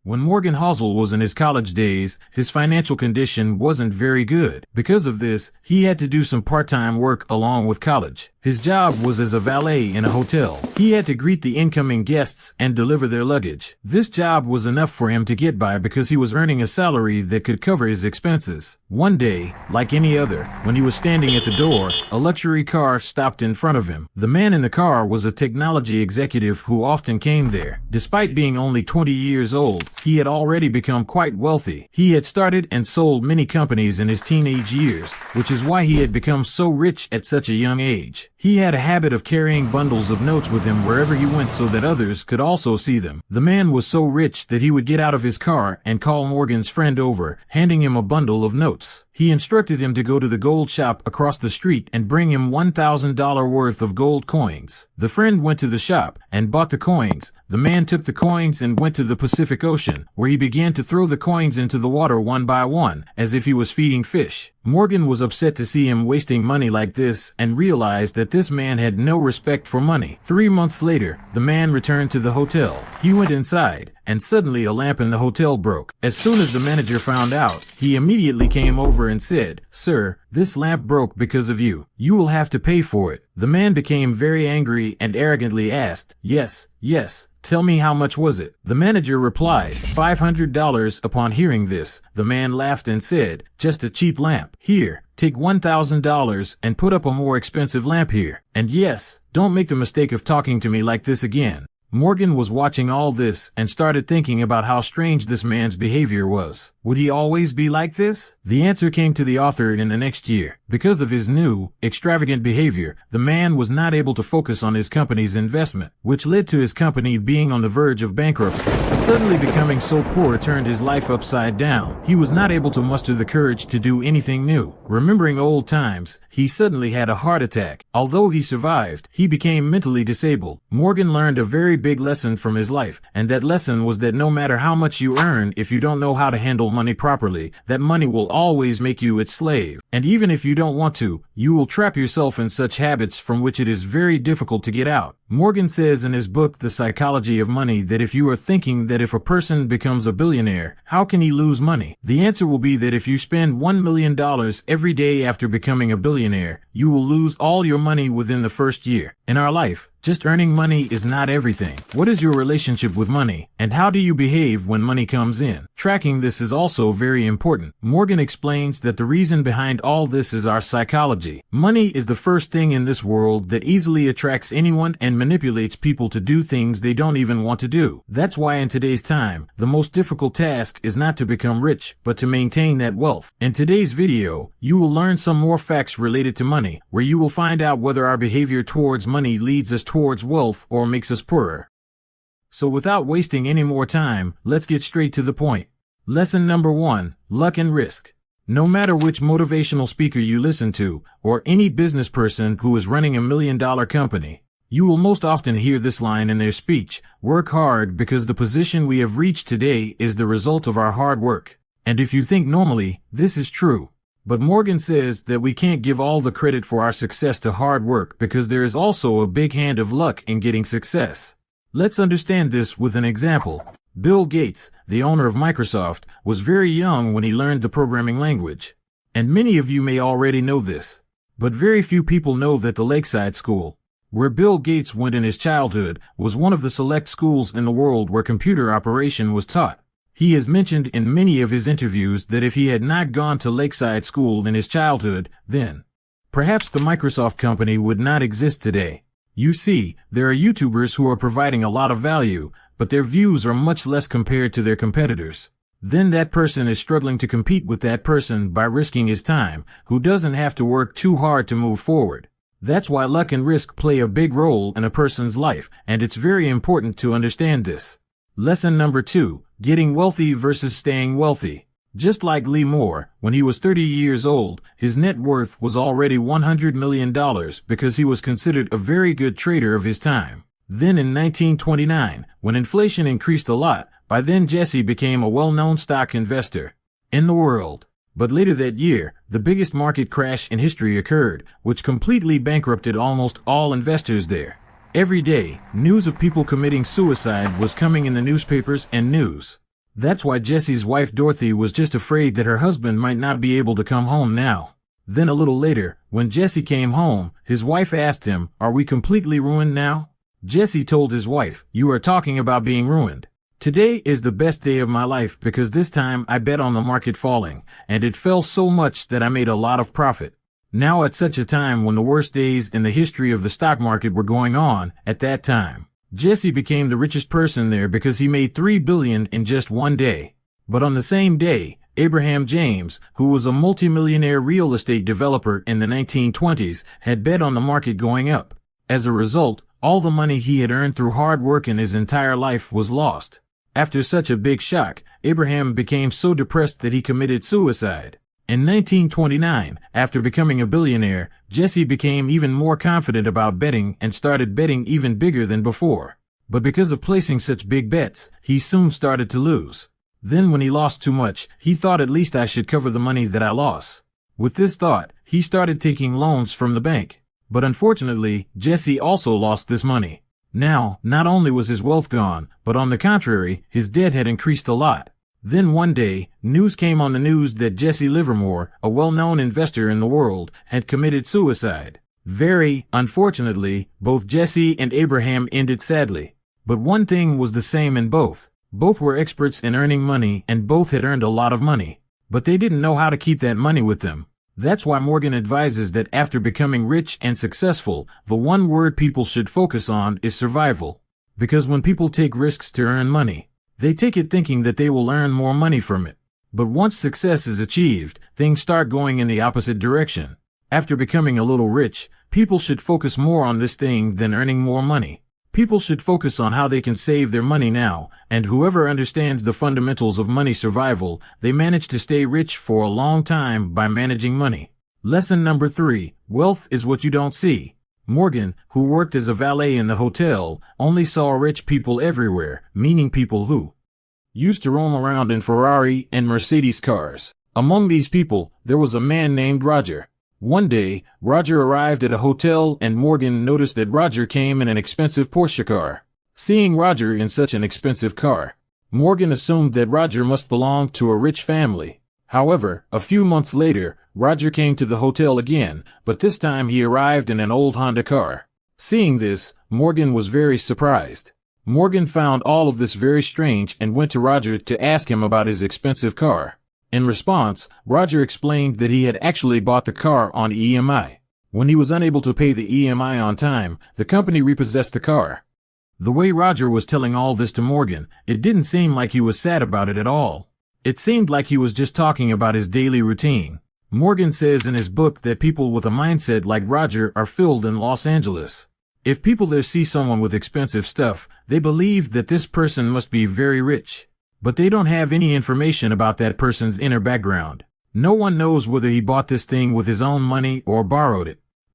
When Morgan Housel was in his college days, his financial condition wasn't very good. Because of this, he had to do some part-time work along with college. His job was as a valet in a hotel. He had to greet the incoming guests and deliver their luggage. This job was enough for him to get by because he was earning a salary that could cover his expenses. One day, like any other, when he was standing at the door, a luxury car stopped in front of him. The man in the car was a technology executive who often came there. Despite being only 20 years old, he had already become quite wealthy. He had started and sold many companies in his teenage years, which is why he had become so rich at such a young age. He had a habit of carrying bundles of notes with him wherever he went so that others could also see them. The man was so rich that he would get out of his car and call Morgan's friend over, handing him a bundle of notes. He instructed him to go to the gold shop across the street and bring him $1,000 worth of gold coins. The friend went to the shop and bought the coins. The man took the coins and went to the Pacific Ocean, where he began to throw the coins into the water one by one, as if he was feeding fish. Morgan was upset to see him wasting money like this and realized that this man had no respect for money. 3 months later, the man returned to the hotel. He went inside, and suddenly a lamp in the hotel broke. As soon as the manager found out, he immediately came over and said, "Sir, this lamp broke because of you. You will have to pay for it." The man became very angry and arrogantly asked, Yes, tell me how much was it?" The manager replied, $500. Upon hearing this, the man laughed and said, "Just a cheap lamp. Here, take $1,000 and put up a more expensive lamp here. And yes, don't make the mistake of talking to me like this again." Morgan was watching all this and started thinking about how strange this man's behavior was. Would he always be like this? The answer came to the author in the next year. Because of his new, extravagant behavior, the man was not able to focus on his company's investment, which led to his company being on the verge of bankruptcy. Suddenly becoming so poor turned his life upside down. He was not able to muster the courage to do anything new. Remembering old times, he suddenly had a heart attack. Although he survived, he became mentally disabled. Morgan learned a very big lesson from his life, and that lesson was that no matter how much you earn, if you don't know how to handle money properly, that money will always make you its slave. And even if you don't want to, you will trap yourself in such habits from which it is very difficult to get out. Morgan says in his book, The Psychology of Money, that if you are thinking that if a person becomes a billionaire, how can he lose money? The answer will be that if you spend $1 million every day after becoming a billionaire, you will lose all your money within the first year. In our life, just earning money is not everything. What is your relationship with money, and how do you behave when money comes in? Tracking this is also very important. Morgan explains that the reason behind all this is our psychology. Money is the first thing in this world that easily attracts anyone and manipulates people to do things they don't even want to do. That's why in today's time, the most difficult task is not to become rich, but to maintain that wealth. In today's video, you will learn some more facts related to money, where you will find out whether our behavior towards money leads us towards wealth or makes us poorer. So without wasting any more time, let's get straight to the point. Lesson number 1, luck and risk. No matter which motivational speaker you listen to, or any business person who is running $1 million company, you will most often hear this line in their speech: work hard because the position we have reached today is the result of our hard work. And if you think normally, this is true. But Morgan says that we can't give all the credit for our success to hard work because there is also a big hand of luck in getting success. Let's understand this with an example. Bill Gates, the owner of Microsoft, was very young when he learned the programming language. And many of you may already know this. But very few people know that the Lakeside School, where Bill Gates went in his childhood, was one of the select schools in the world where computer operation was taught. He has mentioned in many of his interviews that if he had not gone to Lakeside School in his childhood, then perhaps the Microsoft company would not exist today. You see, there are YouTubers who are providing a lot of value, but their views are much less compared to their competitors. Then that person is struggling to compete with that person by risking his time, who doesn't have to work too hard to move forward. That's why luck and risk play a big role in a person's life, and it's very important to understand this. Lesson number 2, getting wealthy versus staying wealthy. Just like Lee Moore, when he was 30 years old, his net worth was already $100 million because he was considered a very good trader of his time. Then in 1929, when inflation increased a lot, by then Jesse became a well-known stock investor in the world. But later that year, the biggest market crash in history occurred, which completely bankrupted almost all investors there. Every day, news of people committing suicide was coming in the newspapers and news. That's why Jesse's wife Dorothy was just afraid that her husband might not be able to come home now. Then a little later, when Jesse came home, his wife asked him, "Are we completely ruined now?" Jesse told his wife, "You are talking about being ruined. Today is the best day of my life because this time I bet on the market falling, and it fell so much that I made a lot of profit." Now at such a time when the worst days in the history of the stock market were going on, at that time, Jesse became the richest person there because he made $3 billion in just one day. But on the same day, Abraham James, who was a multimillionaire real estate developer in the 1920s, had bet on the market going up. As a result, all the money he had earned through hard work in his entire life was lost. After such a big shock, Abraham became so depressed that he committed suicide. In 1929, after becoming a billionaire, Jesse became even more confident about betting and started betting even bigger than before. But because of placing such big bets, he soon started to lose. Then when he lost too much, he thought at least I should cover the money that I lost. With this thought, he started taking loans from the bank. But unfortunately, Jesse also lost this money. Now, not only was his wealth gone, but on the contrary, his debt had increased a lot. Then one day, news came on the news that Jesse Livermore, a well-known investor in the world, had committed suicide. Very unfortunately, both Jesse and Abraham ended sadly. But one thing was the same in both. Both were experts in earning money and both had earned a lot of money. But they didn't know how to keep that money with them. That's why Morgan advises that after becoming rich and successful, the one word people should focus on is survival. Because when people take risks to earn money, they take it thinking that they will earn more money from it. But once success is achieved, things start going in the opposite direction. After becoming a little rich, people should focus more on this thing than earning more money. People should focus on how they can save their money now, and whoever understands the fundamentals of money survival, they manage to stay rich for a long time by managing money. Lesson number 3, wealth is what you don't see. Morgan, who worked as a valet in the hotel, only saw rich people everywhere, meaning people who used to roam around in Ferrari and Mercedes cars. Among these people, there was a man named Roger. One day, Roger arrived at a hotel and Morgan noticed that Roger came in an expensive Porsche car. Seeing Roger in such an expensive car, Morgan assumed that Roger must belong to a rich family. However, a few months later, Roger came to the hotel again, but this time he arrived in an old Honda car. Seeing this, Morgan was very surprised. Morgan found all of this very strange and went to Roger to ask him about his expensive car. In response, Roger explained that he had actually bought the car on EMI. When he was unable to pay the EMI on time, the company repossessed the car. The way Roger was telling all this to Morgan, it didn't seem like he was sad about it at all. It seemed like he was just talking about his daily routine. Morgan says in his book that people with a mindset like Roger are filled in Los Angeles. If people there see someone with expensive stuff, they believe that this person must be very rich. But they don't have any information about that person's inner background. No one knows whether he bought this thing with his own money or borrowed it.